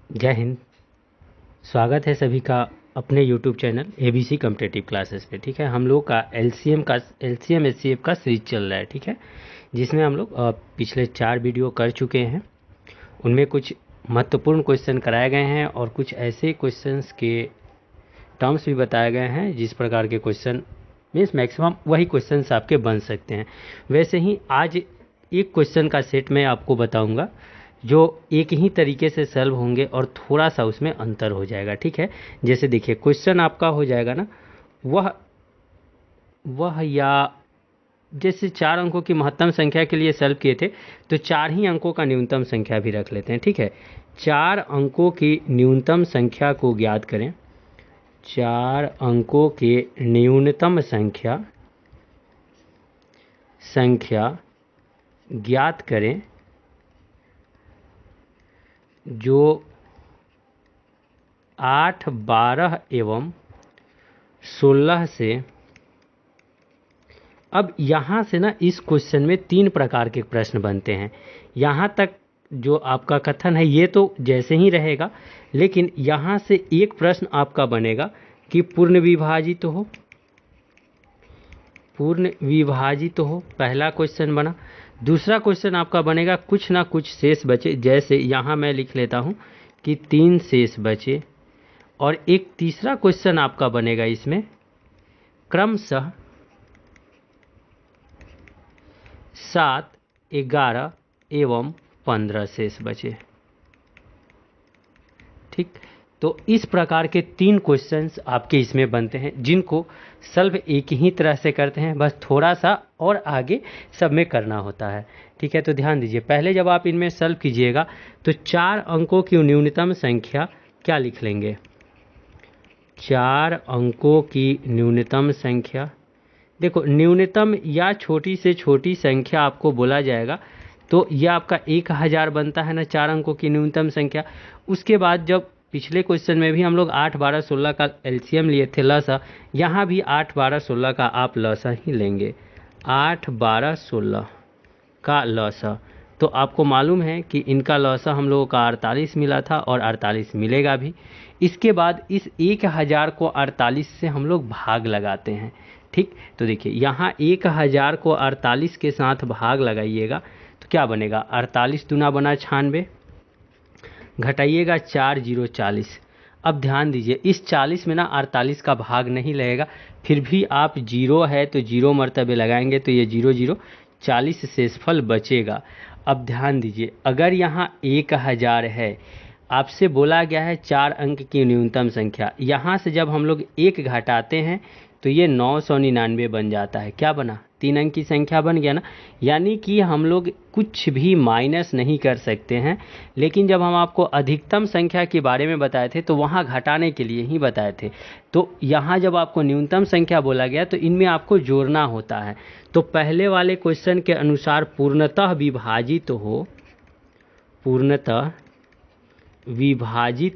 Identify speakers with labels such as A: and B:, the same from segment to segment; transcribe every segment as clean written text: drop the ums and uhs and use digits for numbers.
A: जय हिंद। स्वागत है सभी का अपने YouTube channel ABC competitive classes पे। ठीक है, हम लोग का एलसीएम एचसीएफ का सीरीज चल रहा है। ठीक है, जिसमें हम लोग पिछले 4 वीडियो कर चुके हैं। उनमें कुछ महत्वपूर्ण क्वेश्चन कराए गए हैं और कुछ ऐसे क्वेश्चंस के टर्म्स भी बताए गए हैं जिस प्रकार के क्वेश्चन मीन्स मैक्सिमम वही क्वेश्चंस आपके बन सकते हैं। वैसे ही आज एक क्वेश्चन का सेट मैं आपको बताऊंगा जो एक ही तरीके से सॉल्व होंगे और थोड़ा सा उसमें अंतर हो जाएगा। ठीक है, जैसे देखिए क्वेश्चन आपका हो जाएगा ना, वह या जैसे 4 अंकों की महत्तम संख्या के लिए सॉल्व किए थे तो 4 ही अंकों का न्यूनतम संख्या भी रख लेते हैं। ठीक है, 4 अंकों की न्यूनतम संख्या को ज्ञात करें। 4 अंकों के न्यूनतम संख्या ज्ञात करें जो 8, 12 एवं 16 से। अब यहाँ से ना इस क्वेश्चन में 3 प्रकार के प्रश्न बनते हैं। यहाँ तक जो आपका कथन है ये तो जैसे ही रहेगा, लेकिन यहाँ से एक प्रश्न आपका बनेगा कि पूर्ण विभाजित हो। पहला क्वेश्चन बना। दूसरा क्वेश्चन आपका बनेगा कुछ ना कुछ शेष बचे, जैसे यहाँ मैं लिख लेता हूँ कि 3 शेष बचे। और एक तीसरा क्वेश्चन आपका बनेगा इसमें क्रमशः 7, 11 एवं 15 शेष बचे। ठीक, तो इस प्रकार के 3 क्वेश्चंस आपके इसमें बनते हैं जिनको सॉल्व एक ही तरह से करते हैं, बस थोड़ा सा और आगे सब में करना होता है। ठीक है, तो ध्यान दीजिए, पहले जब आप इनमें सॉल्व कीजिएगा तो 4 अंकों की न्यूनतम संख्या क्या लिख लेंगे। 4 अंकों की न्यूनतम संख्या, देखो न्यूनतम या छोटी से छोटी संख्या आपको बोला जाएगा तो यह आपका 1000 बनता है ना, 4 अंकों की न्यूनतम संख्या। उसके बाद जब पिछले क्वेश्चन में भी हम लोग 8, 12, 16 का एलसीएम लिए थे लसा, यहाँ भी 8, 12, 16 का आप लसा ही लेंगे। 8, 12, 16 का लसा, तो आपको मालूम है कि इनका लौसा हम लोगों का 48 मिला था और 48 मिलेगा भी। इसके बाद इस 1000 को 48 से हम लोग भाग लगाते हैं। ठीक, तो देखिए यहाँ 1000 को 48 के साथ भाग लगाइएगा तो क्या बनेगा, 48 दूना बना 96, घटाइएगा 4 0 40। अब ध्यान दीजिए इस 40 में ना 48 का भाग नहीं लगेगा, फिर भी आप जीरो है तो जीरो मर्तबे लगाएंगे तो ये 0 0 40 शेषफल बचेगा। अब ध्यान दीजिए, अगर यहाँ 1000 है, आपसे बोला गया है 4 अंक की न्यूनतम संख्या, यहाँ से जब हम लोग 1 घटाते हैं तो ये 999 बन जाता है। क्या बना, 3 अंक की संख्या बन गया ना। यानी कि हम लोग कुछ भी माइनस नहीं कर सकते हैं, लेकिन जब हम आपको अधिकतम संख्या के बारे में बताए थे तो वहाँ घटाने के लिए ही बताए थे। तो यहाँ जब आपको न्यूनतम संख्या बोला गया तो इनमें आपको जोड़ना होता है। तो पहले वाले क्वेश्चन के अनुसार पूर्णतः विभाजित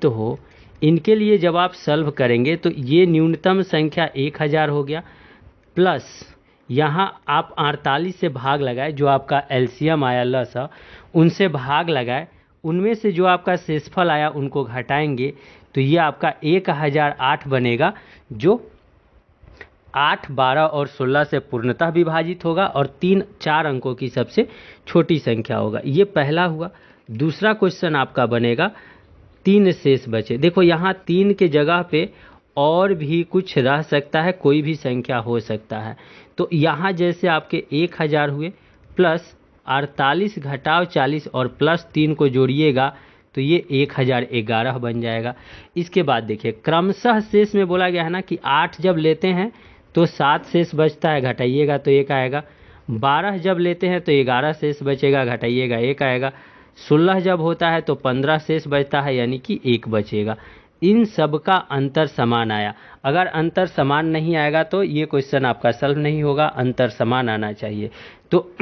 A: हो, इनके लिए जब आप सॉल्व करेंगे तो ये न्यूनतम संख्या 1000 हो गया, प्लस यहाँ आप 48 से भाग लगाए, जो आपका एलसीएम आया लसा, उनसे भाग लगाए, उनमें से जो आपका शेषफल आया उनको घटाएंगे तो ये आपका 1008 बनेगा, जो 8, 12 और 16 से पूर्णतः विभाजित होगा और 3, 4 अंकों की सबसे छोटी संख्या होगा। ये पहला हुआ। दूसरा क्वेश्चन आपका बनेगा 3 शेष बचे। देखो यहाँ 3 के जगह पे और भी कुछ रह सकता है, कोई भी संख्या हो सकता है। तो यहाँ जैसे आपके 1000 हुए, प्लस 48 घटाव 40 और प्लस 3 को जोड़िएगा तो ये 1011 बन जाएगा। इसके बाद देखिए क्रमशः शेष में बोला गया है ना कि 8 जब लेते हैं तो 7 शेष बचता है, घटाइएगा तो 1 आएगा। 12 जब लेते हैं तो 11 शेष बचेगा, घटाइएगा 1 आएगा। 16 जब होता है तो 15 शेष बचता है, यानी कि 1 बचेगा। इन सब का अंतर समान आया। अगर अंतर समान नहीं आएगा तो ये क्वेश्चन आपका सॉल्व नहीं होगा, अंतर समान आना चाहिए। तो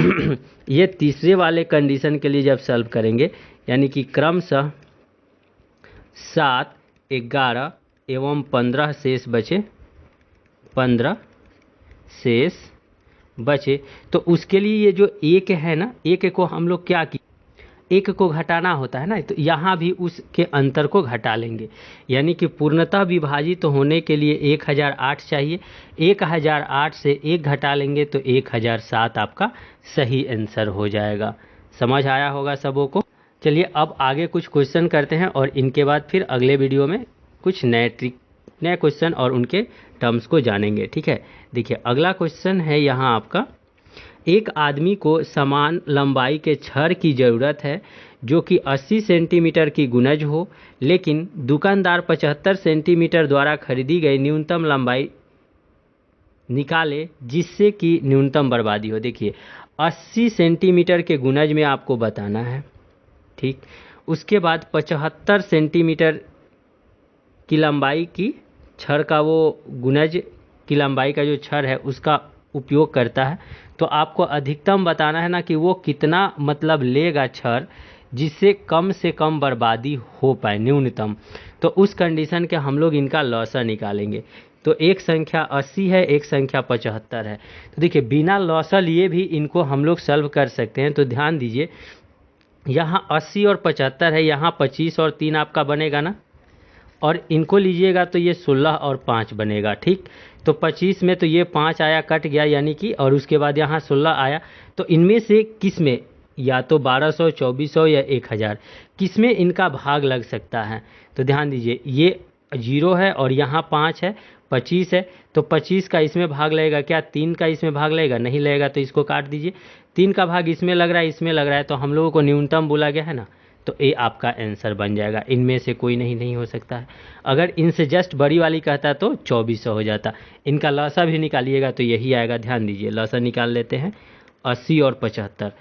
A: ये तीसरे वाले कंडीशन के लिए जब सॉल्व करेंगे, यानी कि क्रमशः 7, 11 एवं 15 शेष बचे, 15 शेष बचे, तो उसके लिए ये जो 1 है ना, 1 को हम लोग क्या किए, एक को घटाना होता है ना, तो यहाँ भी उसके अंतर को घटा लेंगे, यानी कि पूर्णतः विभाजित होने के लिए 1008 चाहिए। 1008 से 1 घटा लेंगे तो 1007 आपका सही आंसर हो जाएगा। समझ आया होगा सबों को। चलिए अब आगे कुछ क्वेश्चन करते हैं और इनके बाद फिर अगले वीडियो में कुछ नए क्वेश्चन और उनके टर्म्स को जानेंगे। ठीक है, देखिए अगला क्वेश्चन है यहाँ आपका, एक आदमी को समान लंबाई के छड़ की ज़रूरत है जो कि 80 सेंटीमीटर की गुनज हो, लेकिन दुकानदार 75 सेंटीमीटर द्वारा खरीदी गई न्यूनतम लंबाई निकाले जिससे कि न्यूनतम बर्बादी हो। देखिए 80 सेंटीमीटर के गुनज में आपको बताना है, ठीक। उसके बाद 75 सेंटीमीटर की लंबाई की छड़ का, वो गुनज की लंबाई का जो छड़ है उसका उपयोग करता है, तो आपको अधिकतम बताना है ना कि वो कितना मतलब लेगा छड़ जिससे कम से कम बर्बादी हो पाए, न्यूनतम। तो उस कंडीशन के हम लोग इनका लॉसा निकालेंगे। तो एक संख्या 80 है, एक संख्या 75 है। तो देखिए बिना लॉसा लिए भी इनको हम लोग सॉल्व कर सकते हैं। तो ध्यान दीजिए, यहाँ 80 और 75 है, यहाँ 25 और 3 आपका बनेगा ना, और इनको लीजिएगा तो ये 16 और 5 बनेगा, ठीक। तो 25 में तो ये 5 आया, कट गया यानी कि, और उसके बाद यहाँ 16 आया। तो इनमें से किस में, या तो 1200, 2400 या 1000, किस में इनका भाग लग सकता है। तो ध्यान दीजिए ये 0 है और यहाँ 5 है, 25 है, तो 25 का इसमें भाग लगेगा क्या, 3 का इसमें भाग लगेगा, नहीं लगेगा, तो इसको काट दीजिए। 3 का भाग इसमें लग रहा है, इसमें लग रहा है, तो हम लोगों को न्यूनतम बोला गया है ना, तो ये आपका आंसर बन जाएगा। इनमें से कोई नहीं हो सकता है। अगर इनसे जस्ट बड़ी वाली कहता तो 2400 हो जाता। इनका लॉसा भी निकालिएगा तो यही आएगा। ध्यान दीजिए लॉसा निकाल लेते हैं, 80 और 75।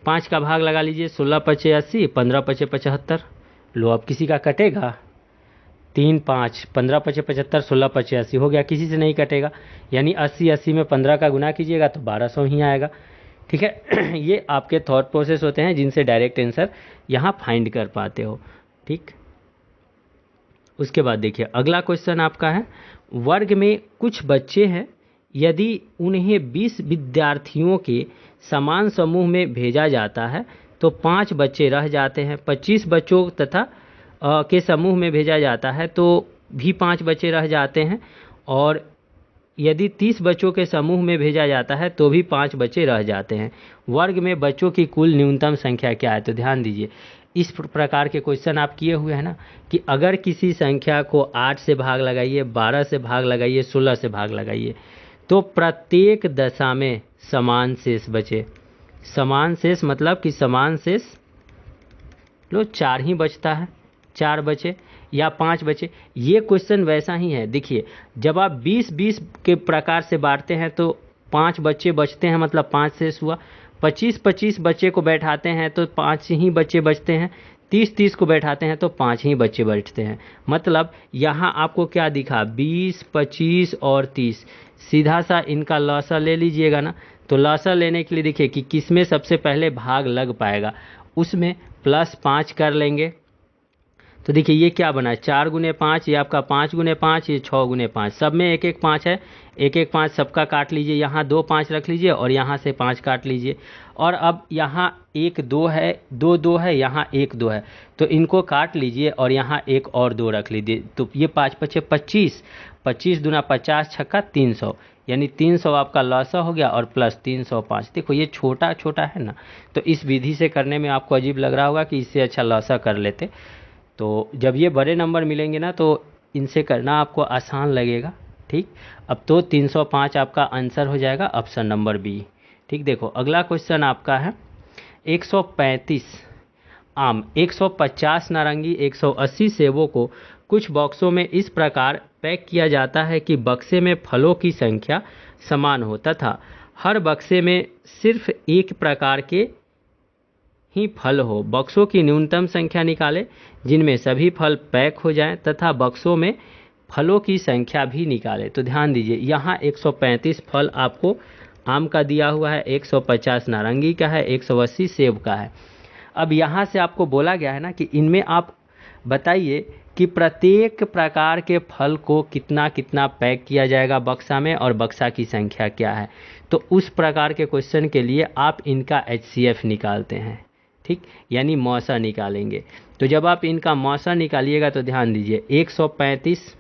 A: 5 का भाग लगा लीजिए, 16 पचे 80, 15 पचे 75। लो अब किसी का कटेगा, 3 5, 15 पचे 75, 16 पचे 80 हो गया, किसी से नहीं कटेगा। यानी 80 में 15 का गुना कीजिएगा तो 1200 ही आएगा। ठीक है, ये आपके थॉट प्रोसेस होते हैं जिनसे डायरेक्ट आंसर यहाँ फाइंड कर पाते हो। ठीक, उसके बाद देखिए अगला क्वेश्चन आपका है, वर्ग में कुछ बच्चे हैं, यदि उन्हें 20 विद्यार्थियों के समान समूह में भेजा जाता है तो 5 बच्चे रह जाते हैं। 25 बच्चों तथा के समूह में भेजा जाता है तो भी 5 बच्चे रह जाते हैं, और यदि 30 बच्चों के समूह में भेजा जाता है तो भी 5 बच्चे रह जाते हैं। वर्ग में बच्चों की कुल न्यूनतम संख्या क्या है। तो ध्यान दीजिए इस प्रकार के क्वेश्चन आप किए हुए हैं ना, कि अगर किसी संख्या को 8 से भाग लगाइए, 12 से भाग लगाइए, 16 से भाग लगाइए, तो प्रत्येक दशा में समान शेष बचे। समान शेष मतलब कि समान शेष लो 4 ही बचता है, 4 बचे या 5 बचे। ये क्वेश्चन वैसा ही है। देखिए जब आप 20-20 के प्रकार से बांटते हैं तो 5 बच्चे बचते हैं, मतलब 5 शेष हुआ। 25-25 बच्चे को बैठाते हैं तो 5 ही बच्चे बचते हैं। 30-30 को बैठाते हैं तो 5 ही बच्चे बचते हैं। मतलब यहाँ आपको क्या दिखा, 20, 25 और 30। सीधा सा इनका लॉसा ले लीजिएगा ना, तो लॉसा लेने के लिए देखिए कि किसमें सबसे पहले भाग लग पाएगा, उसमें +5 कर लेंगे। तो देखिए ये क्या बना, 4 गुने 5, ये आपका 5 गुने 5, ये 6 गुने 5, सब में 1-1 5 है, 1-1 5 सबका काट लीजिए। यहाँ 2 5 रख लीजिए और यहाँ से 5 काट लीजिए। और अब यहाँ 1 2 है, 2 2 है, यहाँ 1 2 है, तो इनको काट लीजिए और यहाँ 1 और 2 रख लीजिए। तो ये 5 5 25, 25 दूना 50 छक्का 300, यानी 300 आपका लॉसा हो गया और प्लस 305। देखो ये छोटा छोटा है ना, तो इस विधि से करने में आपको अजीब लग रहा होगा कि इससे अच्छा लॉसा कर लेते। तो जब ये बड़े नंबर मिलेंगे ना तो इनसे करना आपको आसान लगेगा। ठीक, अब तो 305 आपका आंसर हो जाएगा, ऑप्शन नंबर बी। ठीक, देखो अगला क्वेश्चन आपका है, 135 आम, 150 नारंगी, 180 सेबों को कुछ बॉक्सों में इस प्रकार पैक किया जाता है कि बक्से में फलों की संख्या समान हो तथा हर बक्से में सिर्फ एक प्रकार के ही फल हो। बक्सों की न्यूनतम संख्या निकालें जिनमें सभी फल पैक हो जाएं तथा बक्सों में फलों की संख्या भी निकालें। तो ध्यान दीजिए यहाँ 135 फल आपको आम का दिया हुआ है, 150 नारंगी का है, 180 सेब का है। अब यहाँ से आपको बोला गया है ना कि इनमें आप बताइए कि प्रत्येक प्रकार के फल को कितना कितना पैक किया जाएगा बक्सा में और बक्सा की संख्या क्या है। तो उस प्रकार के क्वेश्चन के लिए आप इनका HCF निकालते हैं। ठीक, यानी मौसा निकालेंगे। तो जब आप इनका मौसा निकालिएगा तो ध्यान दीजिए 135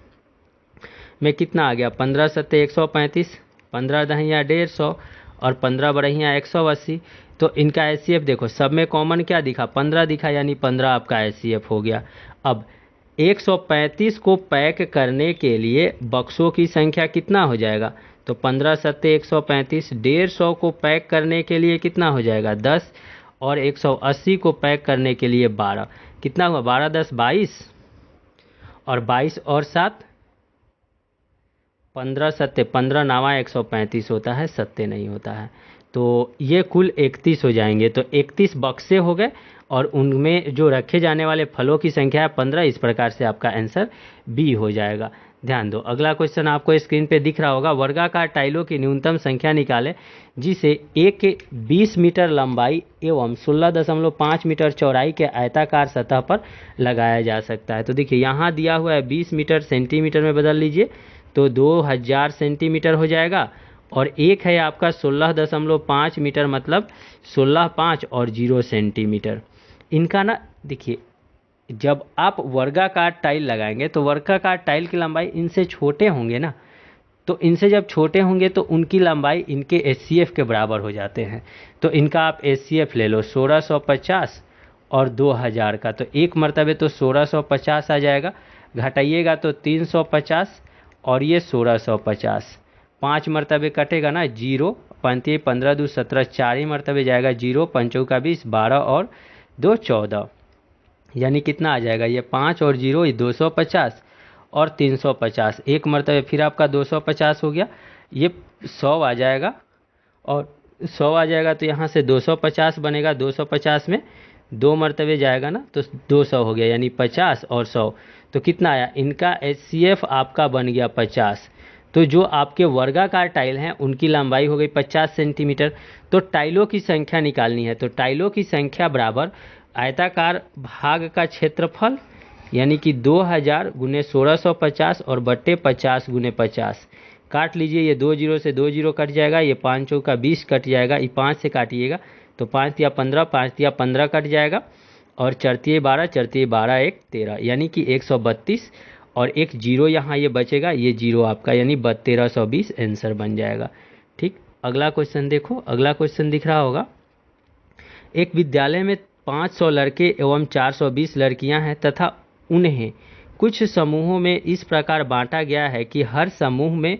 A: में कितना आ गया, 15 सत्ते 135, 15 दहिया 150 और 15 बरहिया 180। तो इनका एचसीएफ देखो, सब में कॉमन क्या दिखा, 15 दिखा, यानी 15 आपका एचसीएफ हो गया। अब 135 को पैक करने के लिए बक्सों की संख्या कितना हो जाएगा, तो 15 सत्ते 135, 150 को पैक करने के लिए कितना हो जाएगा 10, और 180 को पैक करने के लिए 12, कितना हुआ 12 10 22, और 22 और 7 15 सत्ते 15 नावा 135 होता है, सत्ते नहीं होता है। तो ये कुल 31 हो जाएंगे। तो 31 बक्से हो गए और उनमें जो रखे जाने वाले फलों की संख्या है 15। इस प्रकार से आपका आंसर बी हो जाएगा। ध्यान दो, अगला क्वेश्चन आपको स्क्रीन पे दिख रहा होगा। वर्गाकार टाइलों की न्यूनतम संख्या निकालें जिसे एक 20 मीटर लंबाई एवं 16.5 मीटर चौड़ाई के आयताकार सतह पर लगाया जा सकता है। तो देखिए यहाँ दिया हुआ है 20 मीटर सेंटीमीटर में बदल लीजिए तो 2000 सेंटीमीटर हो जाएगा, और एक है आपका 16.5 मीटर, मतलब 16 5 और 0 सेंटीमीटर। इनका ना देखिए, जब आप वर्गाकार टाइल लगाएंगे तो वर्गाकार टाइल की लंबाई इनसे छोटे होंगे ना, तो इनसे जब छोटे होंगे तो उनकी लंबाई इनके एचसीएफ के बराबर हो जाते हैं। तो इनका आप एचसीएफ ले लो 1650 और 2000 का, तो एक मरतबे तो 1650 आ जाएगा, घटाइएगा तो 350 और ये 1650, 5 मरतबे कटेगा ना, 0 पंती 15 2 17, 4 ही मरतबे जाएगा, 0 पंचों का 20, 12 और 2 14, यानी कितना आ जाएगा ये 5 और 0 ये 250 और 350, एक मरतबे फिर आपका 250 हो गया, ये 100 आ जाएगा, और 100 आ जाएगा तो यहाँ से 250 बनेगा, 250 में 2 मरतबे जाएगा ना तो 200 हो गया, यानी 50 और 100, तो कितना आया, इनका एचसीएफ आपका बन गया 50। तो जो आपके वर्गाकार टाइल हैं उनकी लंबाई हो गई 50 सेंटीमीटर। तो टाइलों की संख्या निकालनी है, तो टाइलों की संख्या बराबर आयताकार भाग का क्षेत्रफल, यानी कि 2000 गुने 1650 और बट्टे 50 गुने 50, काट लीजिए, ये 2 जीरो से 2 जीरो कट जाएगा, ये 5 चौका 20 कट जाएगा, ये 5 से काटिएगा तो 5 या 15, 5 या 15 कट जाएगा, और चरतीय 12, चरतीय 12 1 13, यानी कि 132, और एक जीरो यहाँ ये बचेगा, ये जीरो आपका यानी 1320 आंसर बन जाएगा। ठीक, अगला क्वेश्चन देखो, अगला क्वेश्चन दिख रहा होगा। एक विद्यालय में 500 लड़के एवं 420 लड़कियां हैं तथा उन्हें कुछ समूहों में इस प्रकार बांटा गया है कि हर समूह में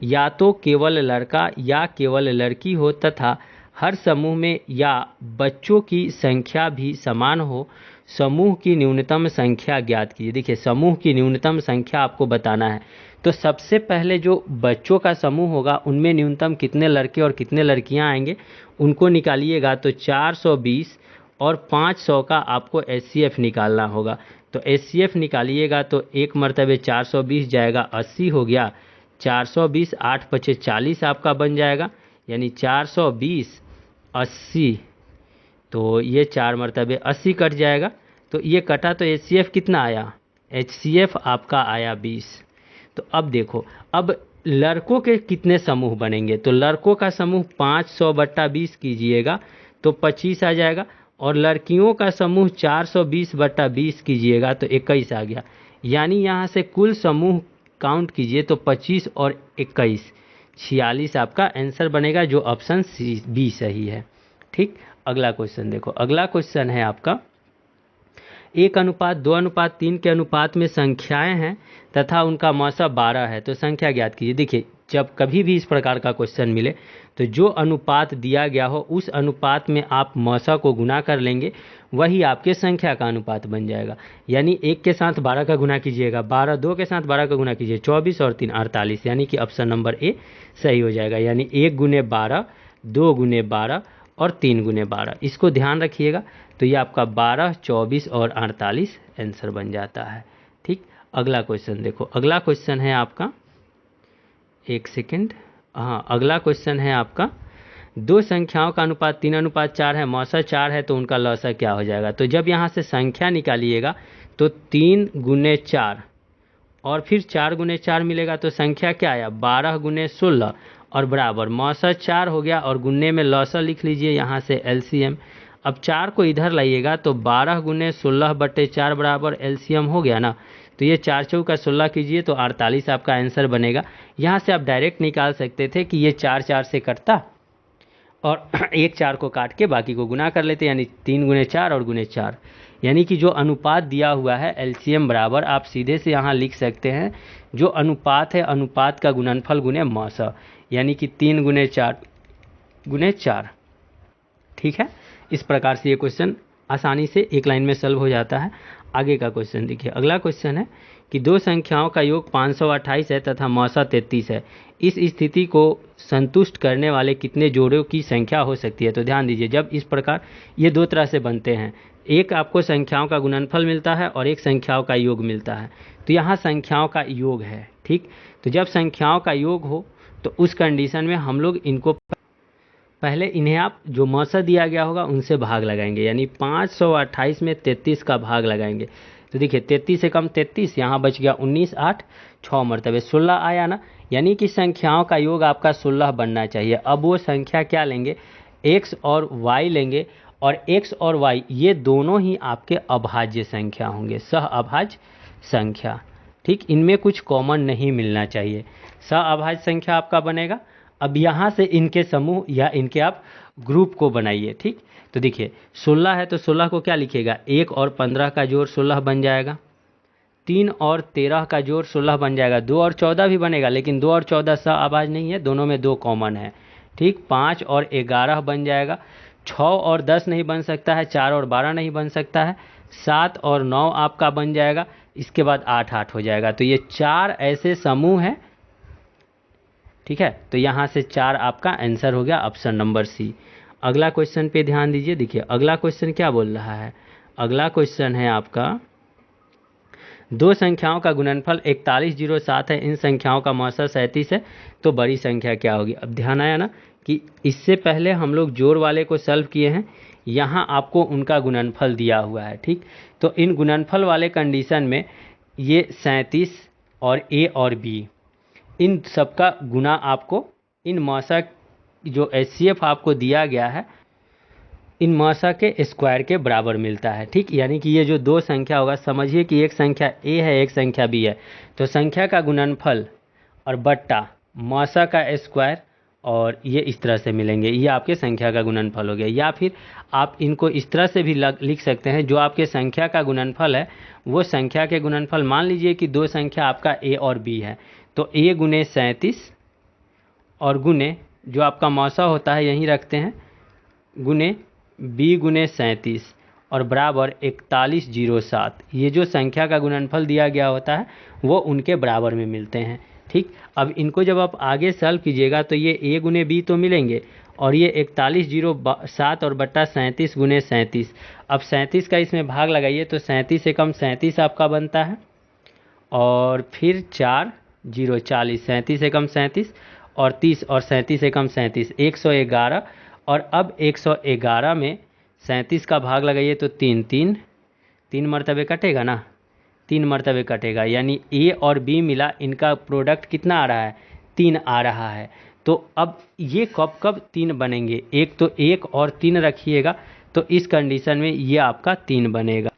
A: या तो केवल लड़का या केवल लड़की हो तथा हर समूह में या बच्चों की संख्या भी समान हो। समूह की न्यूनतम संख्या ज्ञात कीजिए। देखिए, समूह की न्यूनतम संख्या आपको बताना है, तो सबसे पहले जो बच्चों का समूह होगा उनमें न्यूनतम कितने लड़के और कितने लड़कियां आएंगे उनको निकालिएगा। तो 420 और 500 का आपको एचसीएफ निकालना होगा। तो एचसीएफ निकालिएगा तो एक मरतबे 420 जाएगा, 80 हो गया, 420 8 पचे 40 आपका बन जाएगा, यानी 420 80, तो ये 4 मरतबे 80 कट जाएगा, तो ये कटा तो एचसीएफ कितना आया, एचसीएफ आपका आया 20। तो अब देखो, अब लड़कों के कितने समूह बनेंगे, तो लड़कों का समूह 500 बट्टा 20 कीजिएगा तो 25 आ जाएगा, और लड़कियों का समूह 420 बट्टा 20 कीजिएगा तो 21 आ गया, यानी यहाँ से कुल समूह काउंट कीजिए तो 25 और 21 46 आपका आंसर बनेगा, जो ऑप्शन सी बी सही है। ठीक, अगला क्वेश्चन देखो, अगला क्वेश्चन है आपका 1:2:3 के अनुपात में संख्याएं हैं तथा उनका मौसा 12 है, तो संख्या ज्ञात कीजिए। देखिए, जब कभी भी इस प्रकार का क्वेश्चन मिले तो जो अनुपात दिया गया हो उस अनुपात में आप मौसा को गुना कर लेंगे, वही आपके संख्या का अनुपात बन जाएगा। यानी 1 के साथ 12 का गुना कीजिएगा, 12 2 के साथ 12 का गुना कीजिए, 24 और 3 48, यानी कि ऑप्शन नंबर ए सही हो जाएगा। यानी 1 गुने 12, 2 गुने 12 और 3 गुने 12, इसको ध्यान रखिएगा। तो ये आपका 12, 24 और 48 आंसर बन जाता है। ठीक, अगला क्वेश्चन देखो, अगला क्वेश्चन है आपका, एक सेकंड, हाँ, अगला क्वेश्चन है आपका, दो संख्याओं का अनुपात 3:4 है, मौसा 4 है, तो उनका लौसा क्या हो जाएगा। तो जब यहाँ से संख्या निकालिएगा तो 3 गुने 4 और फिर 4 गुने 4 मिलेगा, तो संख्या क्या आया 12 गुने 16 और बराबर मौसा 4 हो गया, और गुन्ने में लौसा लिख लीजिए, यहाँ से एलसीएम अब 4 को इधर लाइएगा तो 12 गुने 16/4 बराबर एलसीएम हो गया ना। तो ये 4 चौका 16 कीजिए तो 48 आपका आंसर बनेगा। यहाँ से आप डायरेक्ट निकाल सकते थे कि ये 4 4 से कटता और एक 4 को काट के बाकी को गुना कर लेते, यानी 3 गुने 4 और गुने 4, यानी कि जो अनुपात दिया हुआ है एलसीएम बराबर आप सीधे से यहाँ लिख सकते हैं, जो अनुपात है अनुपात का गुणनफल गुने मौसा, यानी कि 3 गुने 4 गुने 4। ठीक है, इस प्रकार से ये क्वेश्चन आसानी से एक लाइन में सॉल्व हो जाता है। आगे का क्वेश्चन देखिए। अगला क्वेश्चन है कि दो संख्याओं का योग 528 है तथा मौसा 33 है। इस स्थिति को संतुष्ट करने वाले कितने जोड़ों की संख्या हो सकती है। तो ध्यान दीजिए, जब इस प्रकार ये दो तरह से बनते हैं, एक आपको संख्याओं का गुणनफल मिलता है और एक संख्याओं का योग मिलता है। तो यहाँ संख्याओं का योग है, ठीक। तो जब संख्याओं का योग हो तो उस कंडीशन में हम लोग इनको पहले इन्हें आप जो मौसा दिया गया होगा उनसे भाग लगाएंगे, यानी 528 में 33 का भाग लगाएंगे। तो देखिए 33 से कम 33, यहाँ बच गया 19, 8 6 मरतबे 16 आया ना, यानी कि संख्याओं का योग आपका 16 बनना चाहिए। अब वो संख्या क्या लेंगे, x और y लेंगे, और x और y ये दोनों ही आपके अभाज्य संख्या होंगे, सह अभाज्य संख्या। ठीक, इनमें कुछ कॉमन नहीं मिलना चाहिए, सह अभाज्य संख्या आपका बनेगा। अब यहाँ से इनके समूह या इनके आप ग्रुप को बनाइए। ठीक, तो देखिए 16 है तो 16 को क्या लिखिएगा, 1 और 15 का जोड़ 16 बन जाएगा, 3 और 13 का जोड़ 16 बन जाएगा, 2 और 14 भी बनेगा, लेकिन 2 और 14 सह अभाज्य नहीं है, दोनों में 2 कॉमन है। ठीक, 5 और 11 बन जाएगा, 6 और 10 नहीं बन सकता है, 4 और 12 नहीं बन सकता है, 7 और 9 आपका बन जाएगा, इसके बाद 8 8 हो जाएगा। तो ये 4 ऐसे समूह हैं। ठीक है, तो यहाँ से 4 आपका आंसर हो गया, ऑप्शन नंबर सी। अगला क्वेश्चन पे ध्यान दीजिए। देखिए अगला क्वेश्चन क्या बोल रहा है, अगला क्वेश्चन है आपका दो संख्याओं का गुणनफल 4107 है, इन संख्याओं का मौसा 37 है, तो बड़ी संख्या क्या होगी। अब ध्यान आया ना कि इससे पहले हम लोग जोड़ वाले को सॉल्व किए हैं, यहाँ आपको उनका गुणनफल दिया हुआ है। ठीक, तो इन गुणनफल वाले कंडीशन में ये 37 और ए और बी, इन सबका गुना आपको इन मौसा जो एचसीएफ आपको दिया गया है इन मौसा के स्क्वायर के बराबर मिलता है। ठीक, यानी कि ये जो दो संख्या होगा, समझिए कि एक संख्या ए है एक संख्या बी है, तो संख्या का गुणनफल और बट्टा मौसा का स्क्वायर, और ये इस तरह से मिलेंगे, ये आपके संख्या का गुणनफल हो गया। या फिर आप इनको इस तरह से भी लिख सकते हैं, जो आपके संख्या का गुणनफल है वो संख्या के गुणनफल, मान लीजिए कि दो संख्या आपका ए और बी है, तो a गुने 37 और गुने जो आपका मौसा होता है यहीं रखते हैं, गुने b गुने 37 और बराबर 4107। ये जो संख्या का गुणनफल दिया गया होता है वो उनके बराबर में मिलते हैं। ठीक, अब इनको जब आप आगे सॉल्व कीजिएगा तो ये a गुने b तो मिलेंगे, और ये 4107 और बट्टा 37 गुने 37। अब 37 का इसमें भाग लगाइए तो 37 से कम 37 आपका बनता है, और फिर 4 0 40, 37 से कम 37 और 30 और 37 से कम 37, 111। और अब 111 में 37 का भाग लगाइए तो 3 3 3 मरतबे कटेगा ना, 3 मरतबे कटेगा, यानी ए और बी मिला इनका प्रोडक्ट कितना आ रहा है, 3 आ रहा है। तो अब ये कब कब 3 बनेंगे, एक तो 1 और 3 रखिएगा, तो इस कंडीशन में ये आपका 3 बनेगा।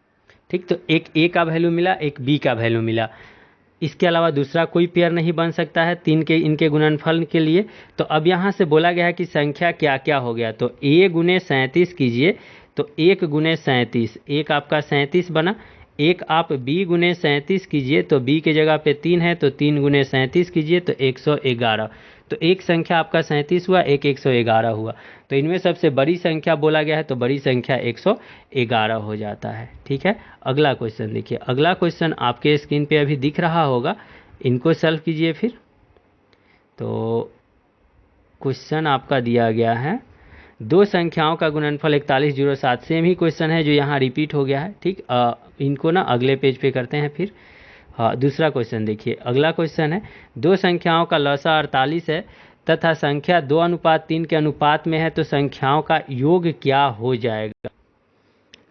A: ठीक, तो एक ए का वैल्यू मिला, एक बी का वैल्यू मिला, इसके अलावा दूसरा कोई पेयर नहीं बन सकता है 3 के इनके गुणनफल के लिए। तो अब यहाँ से बोला गया है कि संख्या क्या क्या हो गया, तो a गुने 37 कीजिए, तो 1 गुने 37, एक आपका 37 बना, एक आप b गुने 37 कीजिए, तो b के जगह पे 3 है, तो 3 गुने 37 कीजिए तो 111। तो एक संख्या आपका 37 हुआ, एक 111 हुआ, तो इनमें सबसे बड़ी संख्या बोला गया है, तो बड़ी संख्या 111 हो जाता है। ठीक है, अगला क्वेश्चन देखिए। अगला क्वेश्चन आपके स्क्रीन पे अभी दिख रहा होगा, इनको सॉल्व कीजिए फिर। तो क्वेश्चन आपका दिया गया है दो संख्याओं का गुणनफल 4107, सेम ही क्वेश्चन है जो यहाँ रिपीट हो गया है। ठीक, इनको ना अगले पेज पे करते हैं फिर। हाँ, दूसरा क्वेश्चन देखिए। अगला क्वेश्चन है दो संख्याओं का लसा 48 है तथा संख्या 2:3 के अनुपात में है, तो संख्याओं का योग क्या हो जाएगा।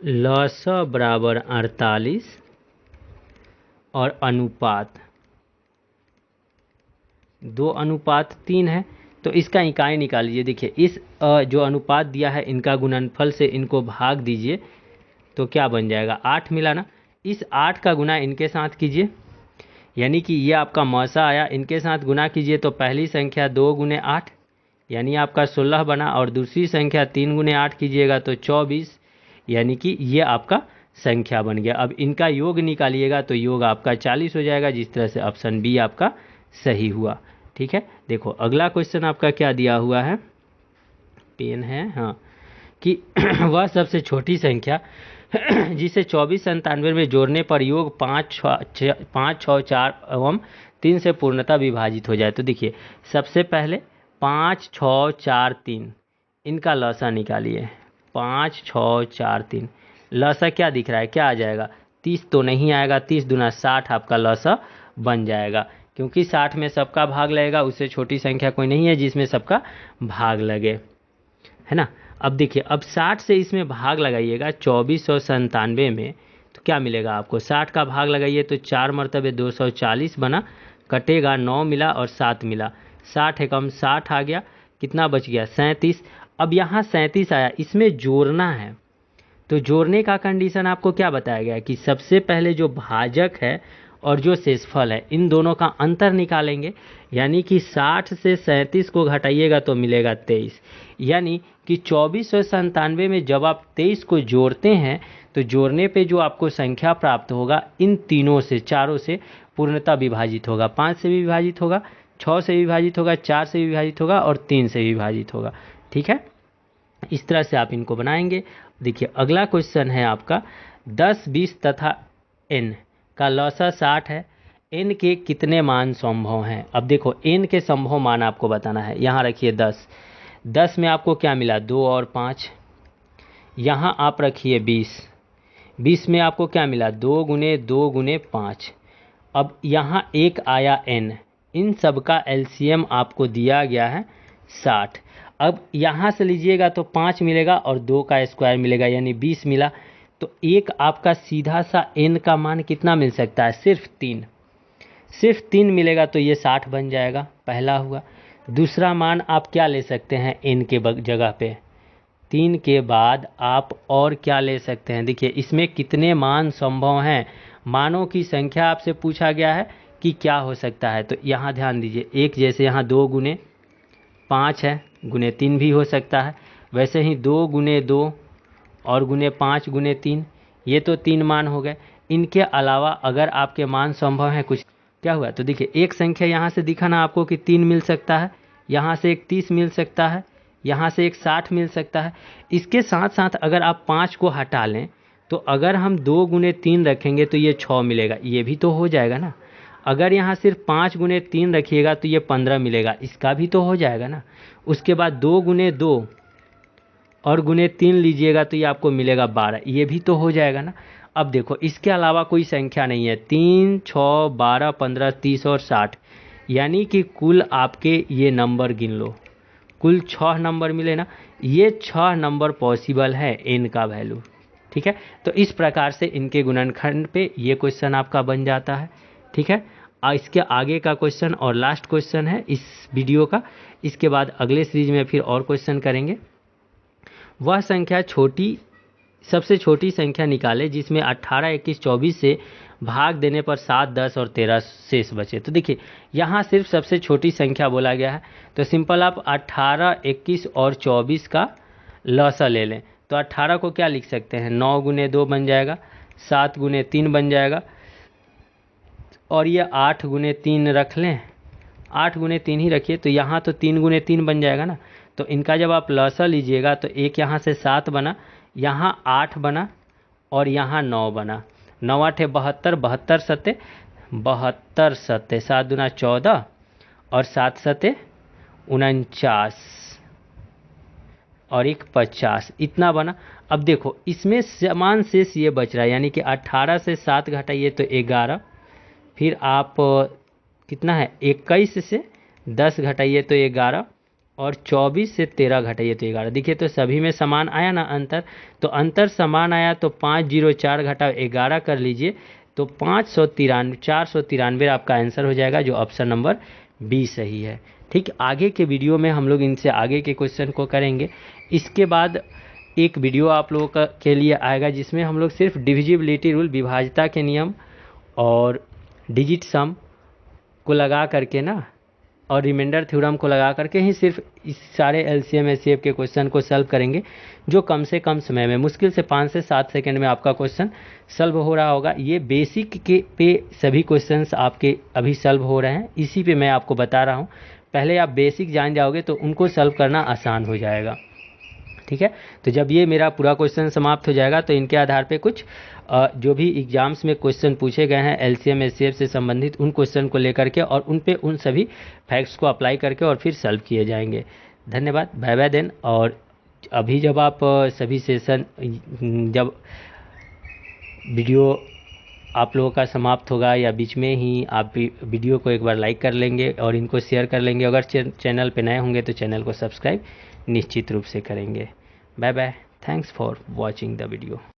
A: लसा बराबर 48 और अनुपात 2:3 है, तो इसका इकाई निकाल लीजिए। देखिए इस जो अनुपात दिया है इनका गुणनफल से इनको भाग दीजिए तो क्या बन जाएगा, 8 मिला ना। इस 8 का गुना इनके साथ कीजिए, यानी कि ये आपका मौसा आया, इनके साथ गुना कीजिए तो पहली संख्या 2 गुने 8 यानी आपका 16 बना, और दूसरी संख्या 3 गुने 8 कीजिएगा तो 24 यानी कि ये आपका संख्या बन गया। अब इनका योग निकालिएगा तो योग आपका 40 हो जाएगा, जिस तरह से ऑप्शन बी आपका सही हुआ। ठीक है, देखो अगला क्वेश्चन आपका क्या दिया हुआ है, पेन है हाँ, कि वह सबसे छोटी संख्या जिसे 2497 में जोड़ने पर योग 5, 6, 4 एवं 3 से पूर्णतः विभाजित हो जाए। तो देखिए सबसे पहले 5, 6, 4, 3 इनका लसा निकालिए। 5, 6, 4, 3 लसा क्या दिख रहा है, क्या आ जाएगा, 30 तो नहीं आएगा, 30 दूना 60 आपका लसा बन जाएगा, क्योंकि 60 में सबका भाग लगेगा, उससे छोटी संख्या कोई नहीं है जिसमें सबका भाग लगे, है ना। अब देखिए अब 60 से इसमें भाग लगाइएगा 2497 में, तो क्या मिलेगा आपको, 60 का भाग लगाइए तो 4 मरतबे 240 बना, कटेगा 9 मिला और 7 मिला, 60 एकम 60 आ गया, कितना बच गया 37। अब यहाँ 37 आया, इसमें जोड़ना है, तो जोड़ने का कंडीशन आपको क्या बताया गया कि सबसे पहले जो भाजक है और जो शेषफल है इन दोनों का अंतर निकालेंगे, यानी कि 60 से 37 को घटाइएगा तो मिलेगा 23, यानी कि 2497 में जब आप 23 को जोड़ते हैं तो जोड़ने पे जो आपको संख्या प्राप्त होगा इन तीनों से, चारों से पूर्णतः विभाजित होगा, 5 से भी विभाजित होगा, 6 से विभाजित होगा, 4 से विभाजित होगा और 3 से विभाजित होगा। ठीक है, इस तरह से आप इनको बनाएंगे। देखिए अगला क्वेश्चन है आपका 10, 20 तथा n का लसा 60 है, n के कितने मान संभव हैं। अब देखो n के संभव मान आपको बताना है। यहाँ रखिए 10, 10 में आपको क्या मिला 2 और 5, यहाँ आप रखिए 20, 20 में आपको क्या मिला 2 गुने 2 गुने 5। अब यहाँ एक आया n, इन सब का एलसीएम आपको दिया गया है 60। अब यहाँ से लीजिएगा तो 5 मिलेगा और 2 का स्क्वायर मिलेगा यानी 20 मिला, तो एक आपका सीधा सा n का मान कितना मिल सकता है, सिर्फ 3, सिर्फ 3 मिलेगा तो ये 60 बन जाएगा, पहला हुआ। दूसरा मान आप क्या ले सकते हैं n के जगह पे, 3 के बाद आप और क्या ले सकते हैं, देखिए इसमें कितने मान संभव हैं, मानों की संख्या आपसे पूछा गया है कि क्या हो सकता है। तो यहाँ ध्यान दीजिए, एक जैसे यहाँ 2 गुने 5 है, गुने 3 भी हो सकता है, वैसे ही 2 गुने 2 और गुने 5 गुने 3, ये तो 3 मान हो गए। इनके अलावा अगर आपके मान संभव है कुछ, क्या हुआ, तो देखिए एक संख्या यहाँ से दिखा ना आपको कि 3 मिल सकता है, यहाँ से एक 30 मिल सकता है, यहाँ से एक 60 मिल सकता है। इसके साथ साथ अगर आप 5 को हटा लें तो अगर हम 2 गुने 3 रखेंगे तो ये 6 मिलेगा, ये भी तो हो जाएगा ना। अगर यहाँ सिर्फ 5 गुने 3 रखिएगा तो ये 15 मिलेगा, इसका भी तो हो जाएगा ना। उसके बाद 2 गुने 2 और गुने 3 लीजिएगा तो ये आपको मिलेगा 12, ये भी तो हो जाएगा ना। अब देखो इसके अलावा कोई संख्या नहीं है, 3, 6, 12, 15, 30 और 60, यानी कि कुल आपके ये नंबर गिन लो, कुल 6 नंबर मिले ना, ये 6 नंबर पॉसिबल है n का वैल्यू। ठीक है, तो इस प्रकार से इनके गुणनखंड पे ये क्वेश्चन आपका बन जाता है। ठीक है, इसके आगे का क्वेश्चन और लास्ट क्वेश्चन है इस वीडियो का, इसके बाद अगले सीरीज में फिर और क्वेश्चन करेंगे। वह संख्या सबसे छोटी संख्या निकाले जिसमें 18, 21, 24 से भाग देने पर 7, 10 और 13 शेष बचे। तो देखिए यहाँ सिर्फ सबसे छोटी संख्या बोला गया है, तो सिंपल आप 18, 21 और 24 का लसा ले लें। तो 18 को क्या लिख सकते हैं, 9 गुने 2 बन जाएगा, 7 गुने 3 बन जाएगा, और ये 8 गुने 3 रख लें, 8 गुने 3 ही रखिए, तो यहाँ तो 3 गुने 3 बन जाएगा ना। तो इनका जब आप लसा लीजिएगा तो एक यहाँ से 7 बना, यहाँ 8 बना और यहाँ 9 बना, 9 8 72, 72 सत्ते 72 सत्ते, 7 दूना 14 और 7 सत्ते 49 और एक 50, इतना बना। अब देखो इसमें समान शेष ये बच रहा है, यानी कि 18 से 7 घटाइए तो 11, फिर आप कितना है 21 से 10 घटाइए तो 11 और 24 से 13 घटाइए तो 11। देखिए तो सभी में समान आया ना अंतर, तो अंतर समान आया तो 504 घटाओ 11 कर लीजिए तो 493 आपका आंसर हो जाएगा, जो ऑप्शन नंबर बी सही है। ठीक, आगे के वीडियो में हम लोग इनसे आगे के क्वेश्चन को करेंगे। इसके बाद एक वीडियो आप लोगों का के लिए आएगा जिसमें हम लोग सिर्फ डिविजिबिलिटी रूल, विभाज्यता के नियम और डिजिट सम को लगा करके ना, और रिमाइंडर थ्योरम को लगा करके ही सिर्फ इस सारे एलसीएम एचसीएफ के क्वेश्चन को सॉल्व करेंगे, जो कम से कम समय में, मुश्किल से 5 से 7 सेकंड में आपका क्वेश्चन सॉल्व हो रहा होगा। ये बेसिक के पे सभी क्वेश्चंस आपके अभी सॉल्व हो रहे हैं, इसी पे मैं आपको बता रहा हूँ। पहले आप बेसिक जान जाओगे तो उनको सॉल्व करना आसान हो जाएगा। ठीक है, तो जब ये मेरा पूरा क्वेश्चन समाप्त हो जाएगा तो इनके आधार पे कुछ जो भी एग्जाम्स में क्वेश्चन पूछे गए हैं एलसीएम एचसीएफ से संबंधित, उन क्वेश्चन को लेकर के और उन पे उन सभी फैक्ट्स को अप्लाई करके और फिर सॉल्व किए जाएंगे। धन्यवाद, बाय बाय देन। और अभी जब आप सभी सेशन, जब वीडियो आप लोगों का समाप्त होगा या बीच में ही, आप वीडियो को एक बार लाइक कर लेंगे और इनको शेयर कर लेंगे। अगर चैनल पे नए होंगे तो चैनल को सब्सक्राइब निश्चित रूप से करेंगे। Bye bye, thanks for watching the video.